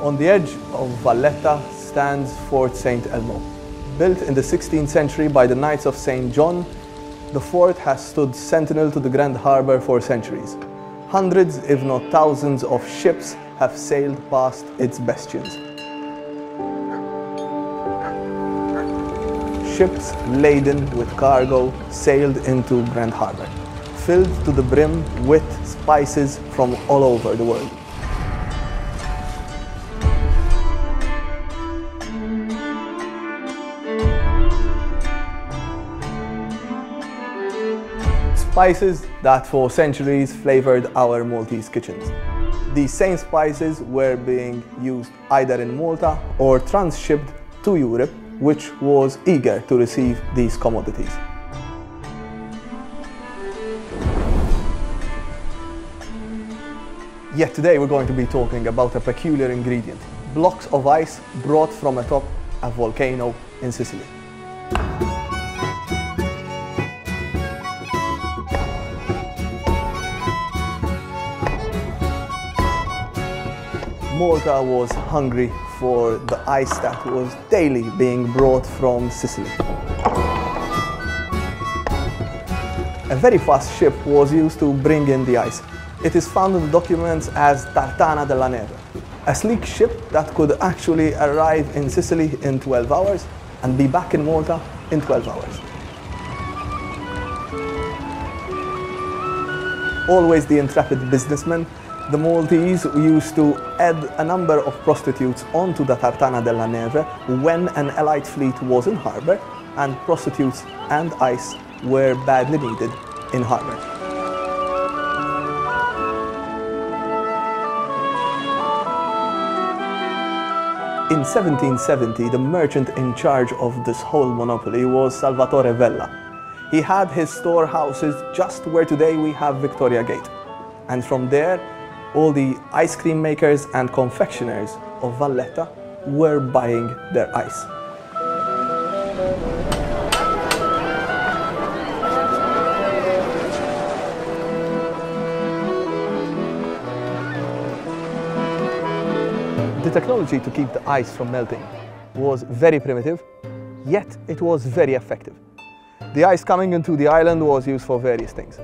On the edge of Valletta stands Fort St. Elmo. Built in the 16th century by the Knights of St. John, the fort has stood sentinel to the Grand Harbour for centuries. Hundreds, if not thousands, of ships have sailed past its bastions. Ships laden with cargo sailed into Grand Harbour, filled to the brim with spices from all over the world. Spices that for centuries flavored our Maltese kitchens. These same spices were being used either in Malta or transshipped to Europe, which was eager to receive these commodities. Yet today we're going to be talking about a peculiar ingredient, blocks of ice brought from atop a volcano in Sicily. Malta was hungry for the ice that was daily being brought from Sicily. A very fast ship was used to bring in the ice. It is found in the documents as Tartana della Neve, a sleek ship that could actually arrive in Sicily in 12 hours and be back in Malta in 12 hours. Always the intrepid businessman, the Maltese used to add a number of prostitutes onto the Tartana della Neve when an Allied fleet was in harbour, and prostitutes and ice were badly needed in harbour. In 1770, the merchant in charge of this whole monopoly was Salvatore Vella. He had his storehouses just where today we have Victoria Gate, and from there all the ice cream makers and confectioners of Valletta were buying their ice. The technology to keep the ice from melting was very primitive, yet it was very effective. The ice coming into the island was used for various things.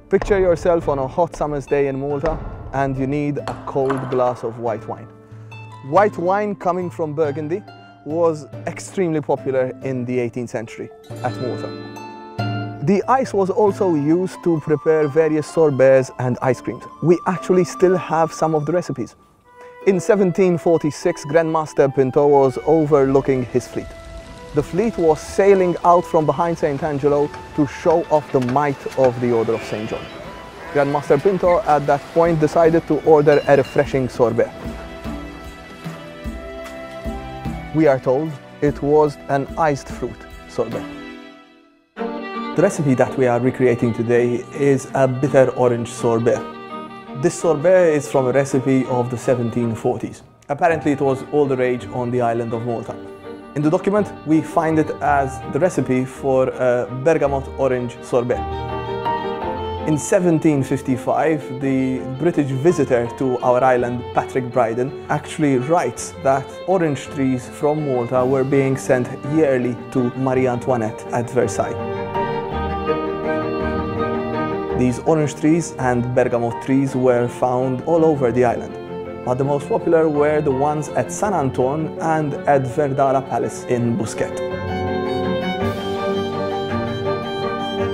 Picture yourself on a hot summer's day in Malta, and you need a cold glass of white wine. White wine coming from Burgundy was extremely popular in the 18th century at Malta. The ice was also used to prepare various sorbets and ice creams. We actually still have some of the recipes. In 1746, Grandmaster Pinto was overlooking his fleet. The fleet was sailing out from behind St. Angelo to show off the might of the Order of St. John. Grandmaster Pinto at that point decided to order a refreshing sorbet. We are told it was an iced fruit sorbet. The recipe that we are recreating today is a bitter orange sorbet. This sorbet is from a recipe of the 1740s. Apparently it was all the rage on the island of Malta. In the document we find it as the recipe for a bergamot orange sorbet. In 1755, the British visitor to our island, Patrick Bryden, actually writes that orange trees from Malta were being sent yearly to Marie Antoinette at Versailles. These orange trees and bergamot trees were found all over the island, but the most popular were the ones at San Anton and at Verdara Palace in Busquet.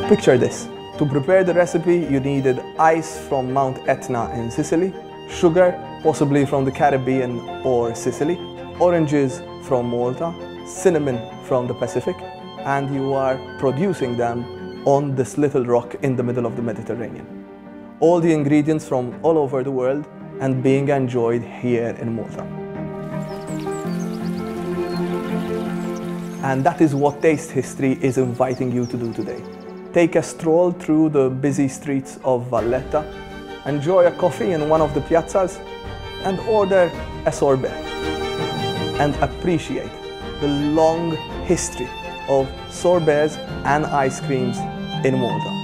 Picture this. To prepare the recipe, you needed ice from Mount Etna in Sicily, sugar, possibly from the Caribbean or Sicily, oranges from Malta, cinnamon from the Pacific, and you are producing them on this little rock in the middle of the Mediterranean. All the ingredients from all over the world and being enjoyed here in Malta. And that is what Taste History is inviting you to do today. Take a stroll through the busy streets of Valletta, enjoy a coffee in one of the piazzas, and order a sorbet, and appreciate the long history of sorbets and ice creams in Malta.